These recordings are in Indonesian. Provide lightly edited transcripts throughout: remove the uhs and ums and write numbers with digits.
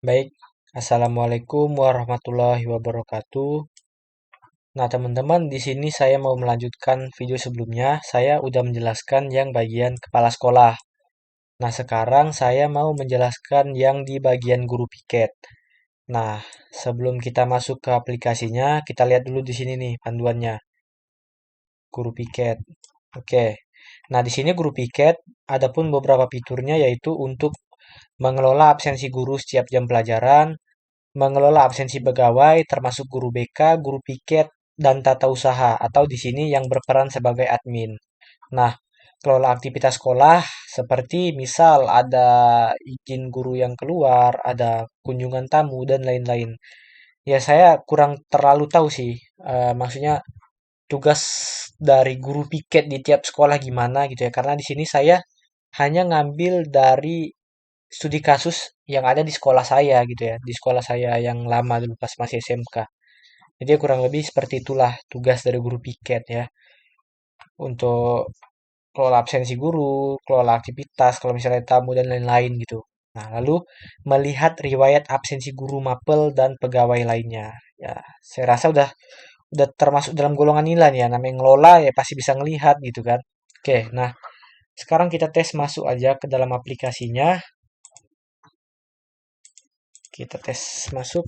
Baik, Assalamualaikum warahmatullahi wabarakatuh. Nah, teman-teman, di sini saya mau melanjutkan video sebelumnya. Saya udah menjelaskan yang bagian kepala sekolah. Nah, sekarang saya mau menjelaskan yang di bagian guru piket. Nah, sebelum kita masuk ke aplikasinya, kita lihat dulu di sini nih panduannya, guru piket. Oke. Nah, di sini guru piket ada pun beberapa fiturnya yaitu untuk mengelola absensi guru setiap jam pelajaran, mengelola absensi pegawai termasuk guru BK, guru piket, dan tata usaha atau di sini yang berperan sebagai admin. Nah, kelola aktivitas sekolah seperti misal ada izin guru yang keluar, ada kunjungan tamu dan lain-lain. Ya saya kurang terlalu tahu sih. Maksudnya tugas dari guru piket di tiap sekolah gimana gitu ya. Karena di sini saya hanya ngambil dari studi kasus yang ada di sekolah saya gitu ya, di sekolah saya yang lama dulu pas masih SMK. Jadi ya kurang lebih seperti itulah tugas dari guru piket ya, untuk kelola absensi guru, kelola aktivitas, kalau misalnya tamu dan lain-lain gitu. Nah, lalu melihat riwayat absensi guru, mapel, dan pegawai lainnya. Ya, saya rasa udah termasuk dalam golongan nilai ya, namanya ngelola ya pasti bisa ngelihat gitu kan. Oke, nah sekarang kita tes masuk aja ke dalam aplikasinya. Kita tes masuk.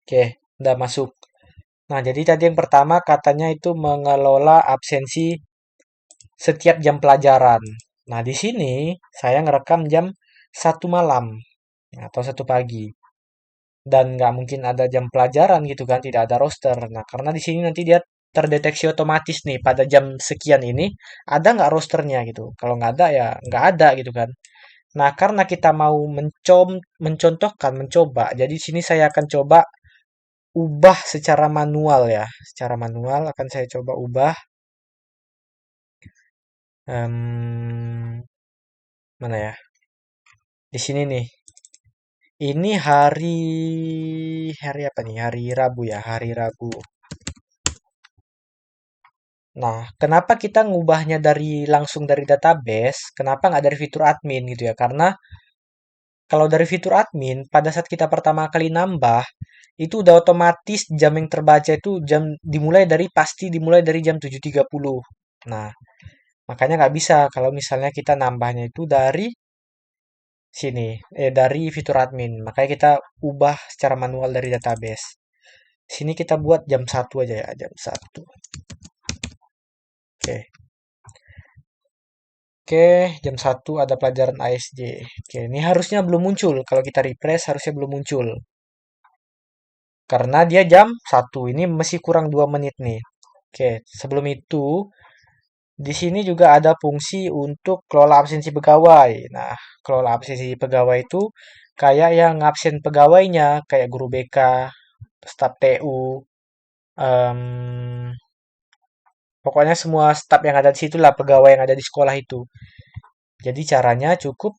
Oke, udah masuk. Nah, jadi tadi yang pertama katanya itu mengelola absensi setiap jam pelajaran. Nah, di sini saya ngerekam jam 1 malam atau 1 pagi. Dan nggak mungkin ada jam pelajaran gitu kan, tidak ada roster. Nah, karena di sini nanti dia terdeteksi otomatis nih pada jam sekian ini ada nggak rosternya gitu. Kalau nggak ada ya nggak ada gitu kan. Nah, karena kita mau mencontohkan, mencoba. Jadi di sini saya akan coba ubah secara manual ya. Secara manual akan saya coba ubah. Mana ya? Di sini nih. Ini hari apa nih? Hari Rabu ya, hari Rabu. Nah, kenapa kita ngubahnya langsung dari database? Kenapa nggak dari fitur admin gitu ya? Karena kalau dari fitur admin, pada saat kita pertama kali nambah, itu udah otomatis jam yang terbaca itu dimulai dari jam 7.30. Nah, makanya nggak bisa kalau misalnya kita nambahnya itu dari sini, dari fitur admin. Makanya kita ubah secara manual dari database. Sini kita buat jam 1 aja ya, jam 1. Oke. Oke, jam 1 ada pelajaran ASJ. Oke, ini harusnya belum muncul. Kalau kita refresh harusnya belum muncul. Karena dia jam 1. Ini masih kurang 2 menit nih. Oke, sebelum itu di sini juga ada fungsi untuk kelola absensi pegawai. Nah, kelola absensi pegawai itu kayak yang absen pegawainya, kayak guru BK, staf TU, em, pokoknya semua staf yang ada di situ lah, pegawai yang ada di sekolah itu. Jadi caranya cukup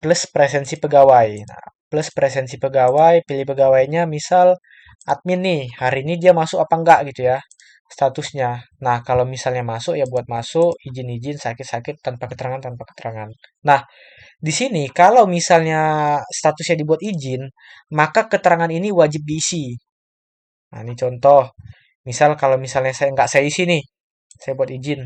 plus presensi pegawai. Nah, plus presensi pegawai, pilih pegawainya, misal admin nih, hari ini dia masuk apa enggak gitu ya, statusnya. Nah, kalau misalnya masuk ya buat masuk, izin-izin, sakit-sakit, tanpa keterangan, tanpa keterangan. Nah, di sini kalau misalnya statusnya dibuat izin, maka keterangan ini wajib diisi. Nah, ini contoh. Misal kalau misalnya saya isi nih, saya buat izin.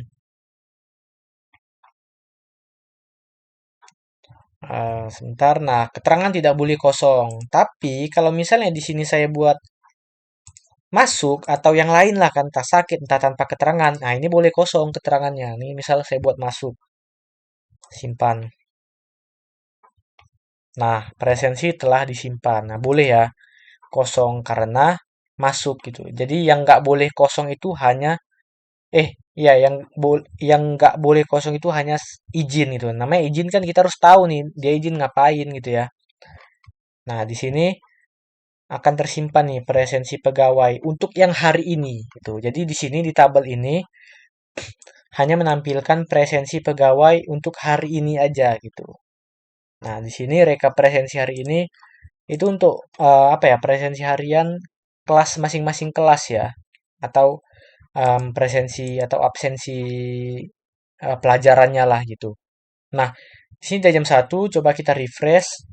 Sebentar. Nah, keterangan tidak boleh kosong. Tapi kalau misalnya di sini saya buat masuk atau yang lain lah kan, entah sakit, entah tanpa keterangan. Nah, ini boleh kosong keterangannya. Ini misal saya buat masuk, simpan. Nah, presensi telah disimpan. Nah, boleh ya kosong karena masuk gitu. Jadi yang nggak boleh kosong itu hanya iya yang nggak boleh kosong itu hanya izin gitu. Namanya izin kan kita harus tahu nih dia izin ngapain gitu ya. Nah, di sini akan tersimpan nih presensi pegawai untuk yang hari ini gitu. Jadi di sini di tabel ini hanya menampilkan presensi pegawai untuk hari ini aja gitu. Nah, di sini rekap presensi hari ini itu untuk apa ya? Presensi harian kelas masing-masing kelas ya atau presensi atau absensi pelajarannya lah gitu. Nah, di sini udah jam 1, coba kita refresh.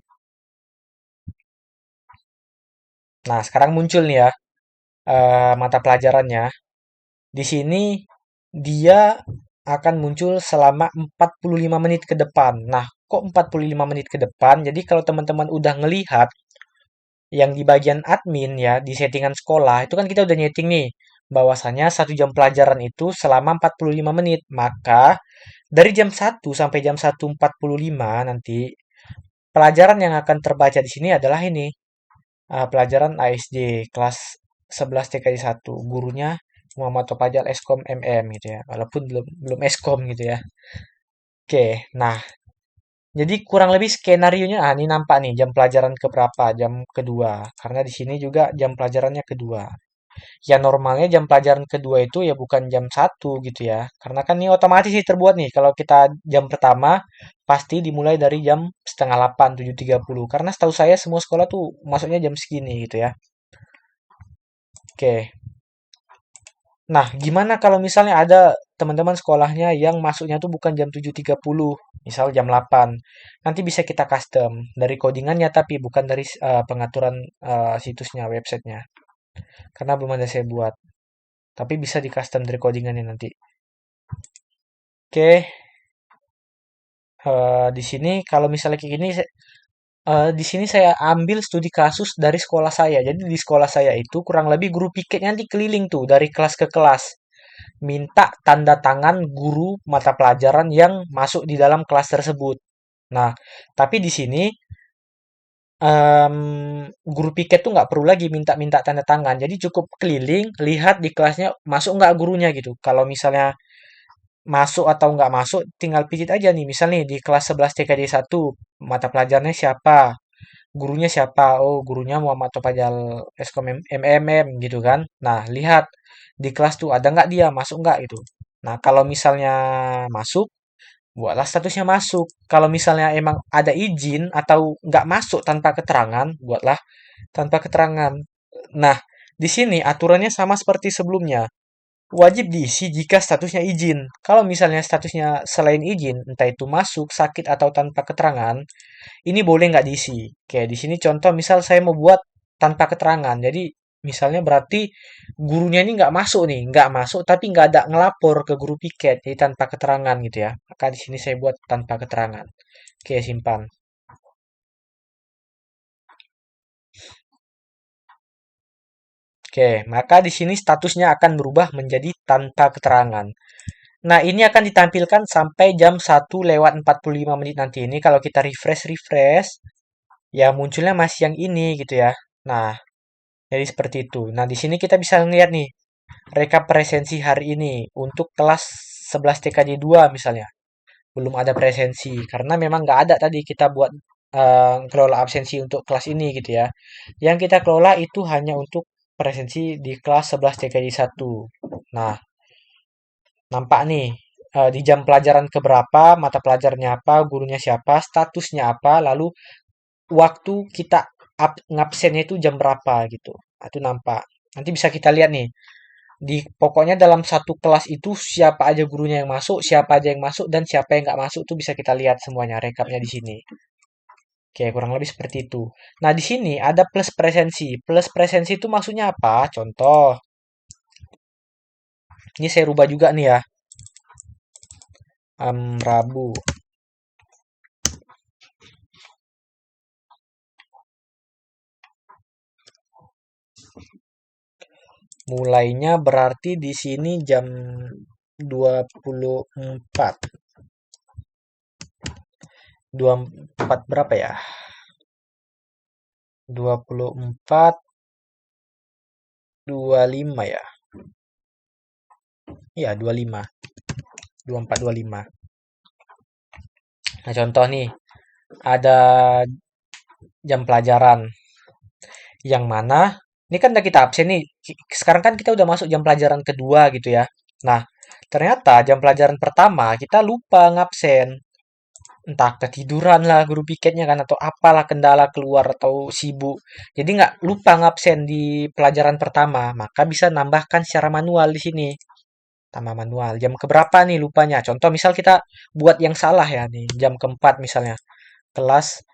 Nah, sekarang muncul nih ya mata pelajarannya. Di sini dia akan muncul selama 45 menit ke depan. Nah, kok 45 menit ke depan? Jadi kalau teman-teman udah ngelihat yang di bagian admin ya, di settingan sekolah, itu kan kita udah nyeting nih, bahwasanya 1 jam pelajaran itu selama 45 menit. Maka, dari jam 1 sampai jam 1.45 nanti, pelajaran yang akan terbaca di sini adalah ini, pelajaran ASJ, kelas 11 TKI 1. Gurunya Muhammad Topajal Eskom MM gitu ya, walaupun belum belum Eskom gitu ya. Oke, nah, jadi kurang lebih skenarionya, ini nampak nih jam pelajaran keberapa, jam kedua. Karena di sini juga jam pelajarannya kedua. Ya normalnya jam pelajaran kedua itu ya bukan jam 1 gitu ya. Karena kan ini otomatis sih terbuat nih. Kalau kita jam pertama pasti dimulai dari jam setengah 8, 7.30. Karena setahu saya semua sekolah tuh masuknya jam segini gitu ya. Oke. Nah, gimana kalau misalnya ada teman-teman sekolahnya yang masuknya tuh bukan jam 7.30, misal jam 8. Nanti bisa kita custom dari codingannya tapi bukan dari pengaturan situsnya, websitenya. Karena belum ada saya buat. Tapi bisa di custom dari codingannya nanti. Oke, di sini kalau misalnya kayak gini, di sini saya ambil studi kasus dari sekolah saya. Jadi di sekolah saya itu kurang lebih guru piketnya nanti keliling tuh dari kelas ke kelas. Minta tanda tangan guru mata pelajaran yang masuk di dalam kelas tersebut. Nah, tapi di sini guru piket tuh nggak perlu lagi minta-minta tanda tangan. Jadi cukup keliling, lihat di kelasnya masuk nggak gurunya gitu. Kalau misalnya masuk atau nggak masuk, tinggal pijit aja nih. Misal nih di kelas 11 TKD 1, mata pelajarannya siapa, gurunya siapa. Oh, gurunya Muhammad Topajal Eskom MMM gitu kan. Nah, lihat di kelas tuh ada nggak dia, masuk nggak gitu. Nah, kalau misalnya masuk, buatlah statusnya masuk. Kalau misalnya emang ada izin atau nggak masuk tanpa keterangan, buatlah tanpa keterangan. Nah, di sini aturannya sama seperti sebelumnya. Wajib diisi jika statusnya izin. Kalau misalnya statusnya selain izin, entah itu masuk, sakit, atau tanpa keterangan, ini boleh nggak diisi. Kayak di sini contoh, misal saya mau buat tanpa keterangan. Jadi, misalnya berarti gurunya ini nggak masuk nih, nggak masuk, tapi nggak ada ngelapor ke guru piket, jadi tanpa keterangan gitu ya. Maka di sini saya buat tanpa keterangan. Oke, simpan. Oke, maka di sini statusnya akan berubah menjadi tanpa keterangan. Nah, ini akan ditampilkan sampai jam 1 lewat 45 menit nanti ini. Kalau kita refresh, ya munculnya masih yang ini gitu ya. Nah, jadi seperti itu. Nah, di sini kita bisa lihat nih, rekap presensi hari ini untuk kelas 11 TKJ 2 misalnya. Belum ada presensi, karena memang nggak ada tadi kita buat kelola absensi untuk kelas ini gitu ya. Yang kita kelola itu hanya untuk presensi di kelas 11 TKJ 1. Nah, nampak nih di jam pelajaran keberapa, mata pelajarannya apa, gurunya siapa, statusnya apa, lalu waktu kita ngabsennya itu jam berapa gitu. Nah, itu nampak. Nanti bisa kita lihat nih. Di pokoknya dalam satu kelas itu siapa aja gurunya yang masuk, siapa aja yang masuk dan siapa yang nggak masuk tuh bisa kita lihat semuanya rekapnya di sini. Oke, kurang lebih seperti itu. Nah, di sini ada plus presensi. Plus presensi itu maksudnya apa? Contoh, ini saya rubah juga nih ya. Rabu. Mulainya berarti di sini jam 24. 24 berapa ya? 24, 25 ya? Iya, 25. 24, 25. Nah, contoh nih, ada jam pelajaran yang mana ini kan udah kita absen nih. Sekarang kan kita udah masuk jam pelajaran kedua gitu ya. Nah, ternyata jam pelajaran pertama kita lupa ngabsen. Entah ketiduran lah guru piketnya kan atau apalah kendala keluar atau sibuk. Jadi nggak lupa ngabsen di pelajaran pertama, maka bisa nambahkan secara manual di sini. tambah manual. Jam keberapa nih lupanya? Contoh misal kita buat yang salah ya nih, jam keempat misalnya. Kelas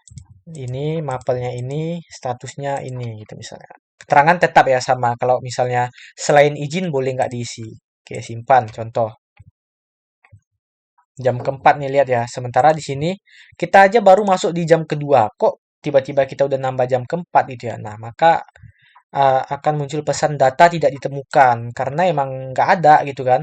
ini, mapelnya ini, statusnya ini gitu misalnya. Keterangan tetap ya sama. Kalau misalnya selain izin boleh nggak diisi. Oke, simpan contoh. Jam keempat nih lihat ya. Sementara di sini kita aja baru masuk di jam kedua. Kok tiba-tiba kita udah nambah jam keempat gitu ya. Nah, maka akan muncul pesan data tidak ditemukan karena emang nggak ada gitu kan.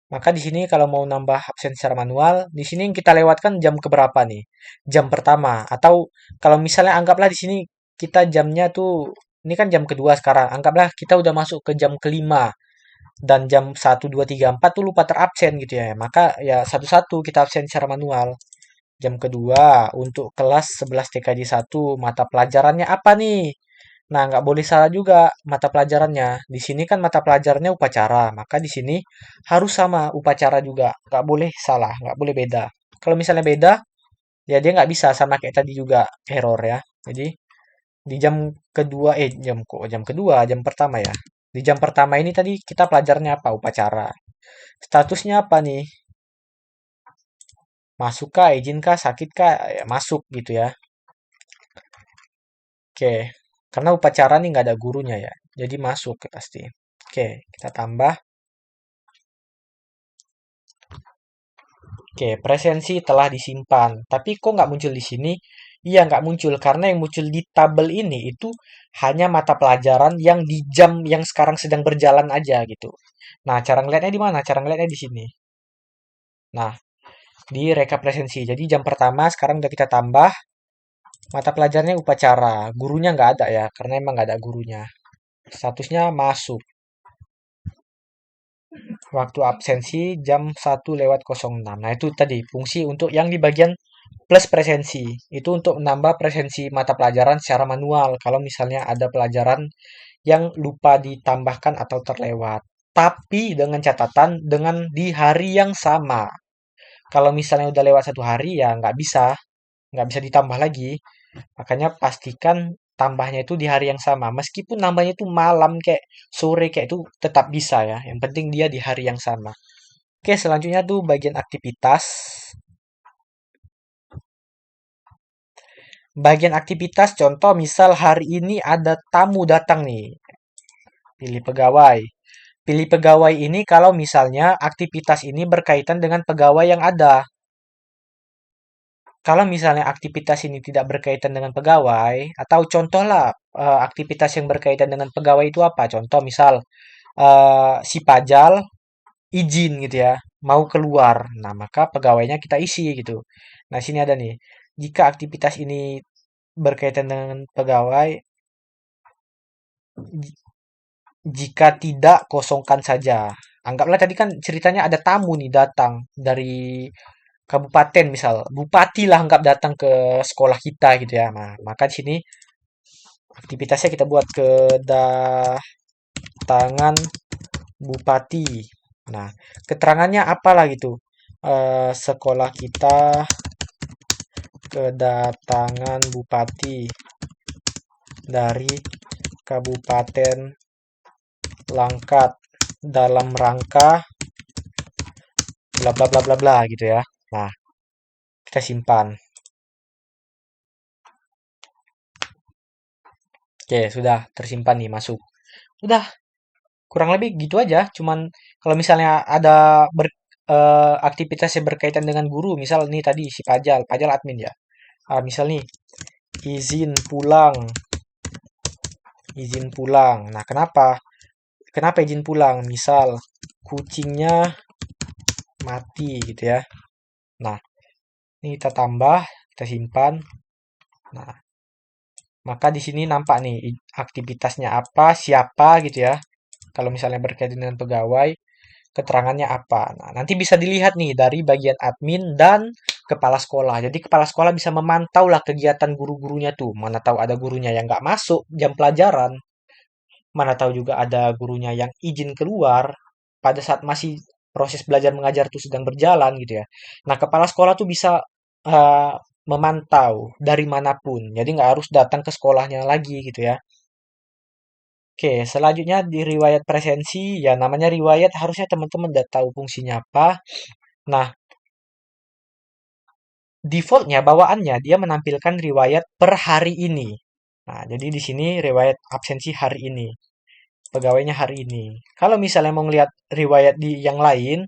Maka di sini kalau mau nambah absen secara manual, di sini kita lewatkan jam keberapa nih? Jam pertama atau kalau misalnya anggaplah di sini kita jamnya tuh ini kan jam kedua sekarang. Anggaplah kita udah masuk ke jam kelima dan jam 1, 2, 3, 4 tuh lupa terabsen gitu ya. Maka ya satu-satu kita absen secara manual. Jam kedua untuk kelas 11 TKJ 1 mata pelajarannya apa nih? Nah, nggak boleh salah juga mata pelajarannya. Di sini kan mata pelajarannya upacara, maka di sini harus sama upacara juga. Nggak boleh salah, nggak boleh beda. Kalau misalnya beda, ya dia nggak bisa sama kayak tadi juga error ya. Jadi di jam kedua, jam kedua, jam pertama ya. Di jam pertama ini tadi kita pelajarnya apa? Upacara. Statusnya apa nih? Masuk kah, izin kah, sakit kah? Ya, masuk gitu ya. Oke, karena upacara nih nggak ada gurunya ya. Jadi masuk ya pasti. Oke, kita tambah. Oke, presensi telah disimpan. Tapi kok nggak muncul di sini? Iya, nggak muncul. Karena yang muncul di tabel ini itu hanya mata pelajaran yang di jam yang sekarang sedang berjalan aja gitu. Nah, cara ngeliatnya di mana? Cara ngeliatnya di sini. Nah, di rekap presensi. Jadi jam pertama sekarang udah kita tambah. Mata pelajarannya upacara. Gurunya nggak ada ya, karena emang nggak ada gurunya. Statusnya masuk. Waktu absensi jam 1:06. Nah, itu tadi fungsi untuk yang di bagian plus presensi. Itu untuk menambah presensi mata pelajaran secara manual. Kalau misalnya ada pelajaran yang lupa ditambahkan atau terlewat. Tapi dengan catatan dengan di hari yang sama. Kalau misalnya udah lewat 1 hari ya nggak bisa ditambah lagi. Makanya pastikan tambahnya itu di hari yang sama. Meskipun nambahnya itu malam kayak sore kayak itu tetap bisa ya. Yang penting dia di hari yang sama. Oke, selanjutnya tuh bagian aktivitas. Bagian aktivitas contoh misal hari ini ada tamu datang nih. Pilih pegawai. Pilih pegawai ini kalau misalnya aktivitas ini berkaitan dengan pegawai yang ada. Kalau misalnya aktivitas ini tidak berkaitan dengan pegawai, atau contohlah aktivitas yang berkaitan dengan pegawai itu apa? Contoh misal si Pajal izin gitu ya, mau keluar. Nah, maka pegawainya kita isi gitu. Nah, sini ada nih. Jika aktivitas ini berkaitan dengan pegawai, jika tidak, kosongkan saja. Anggaplah tadi kan ceritanya ada tamu nih datang dari kabupaten misal. Bupati lah anggap datang ke sekolah kita gitu ya. Nah, maka di sini aktivitasnya kita buat kedatangan bupati. Nah, keterangannya apalah gitu. Sekolah kita kedatangan bupati dari Kabupaten Langkat dalam rangka bla bla bla bla bla gitu ya. Nah, kita simpan. Oke, sudah tersimpan nih masuk. Udah, kurang lebih gitu aja. Cuman kalau misalnya ada aktivitas yang berkaitan dengan guru, misal nih tadi si Pajal, Pajal admin ya. Misal nih izin pulang, izin pulang. Nah, kenapa? Kenapa izin pulang? Misal kucingnya mati gitu ya. Nah, ini kita tambah, kita simpan. Nah, maka di sini nampak nih aktivitasnya apa, siapa gitu ya. Kalau misalnya berkaitan dengan pegawai, keterangannya apa. Nah, nanti bisa dilihat nih dari bagian admin dan kepala sekolah. Jadi kepala sekolah bisa memantau lah kegiatan guru-gurunya tuh. Mana tahu ada gurunya yang nggak masuk jam pelajaran. Mana tahu juga ada gurunya yang izin keluar pada saat masih proses belajar mengajar tuh sedang berjalan gitu ya. Nah, kepala sekolah tuh bisa eh, memantau dari manapun. Jadi nggak harus datang ke sekolahnya lagi gitu ya. Oke, selanjutnya di riwayat presensi, ya namanya riwayat harusnya teman-teman udah tahu fungsinya apa. Nah, defaultnya, bawaannya dia menampilkan riwayat per hari ini. Nah, jadi di sini riwayat absensi hari ini, pegawainya hari ini. Kalau misalnya mau lihat riwayat di yang lain,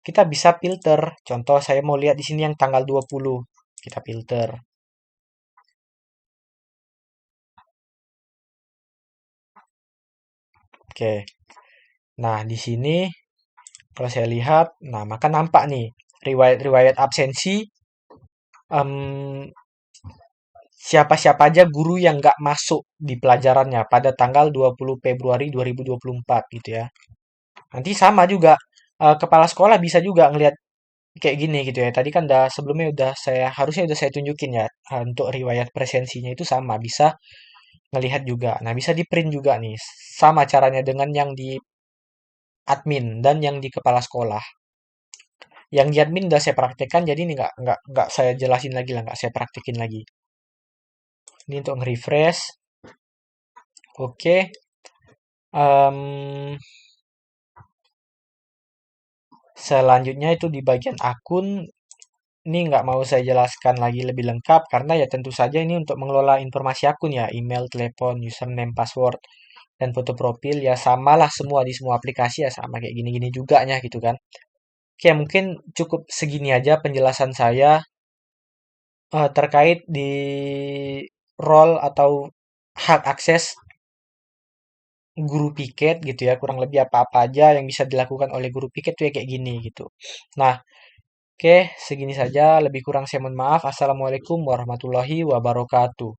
kita bisa filter. Contoh saya mau lihat di sini yang tanggal 20. Kita filter. Oke. Nah, di sini kalau saya lihat, nah maka nampak nih riwayat-riwayat absensi, em, siapa-siapa aja guru yang nggak masuk di pelajarannya pada tanggal 20 Februari 2024 gitu ya. Nanti sama juga, kepala sekolah bisa juga ngelihat kayak gini gitu ya. Tadi kan sebelumnya udah saya harusnya udah saya tunjukin ya, untuk riwayat presensinya itu sama bisa ngelihat juga. Nah, bisa di print juga nih. Sama caranya dengan yang di admin dan yang di kepala sekolah. Yang di admin udah saya praktekkan, jadi ini nggak saya jelasin lagi lah, nggak saya praktekin lagi. Ini untuk nge-refresh. Oke. Em, Selanjutnya itu di bagian akun. Ini nggak mau saya jelaskan lagi lebih lengkap karena ya tentu saja ini untuk mengelola informasi akun ya, email, telepon, username, password, dan foto profil ya samalah semua di semua aplikasi ya sama kayak gini-gini juga nya gitu kan. Oke, mungkin cukup segini aja penjelasan saya, terkait di role atau hak akses guru piket gitu ya, kurang lebih apa-apa aja yang bisa dilakukan oleh guru piket tuh ya kayak gini gitu. Nah, oke, segini saja. Lebih kurang saya mohon maaf. Assalamualaikum warahmatullahi wabarakatuh.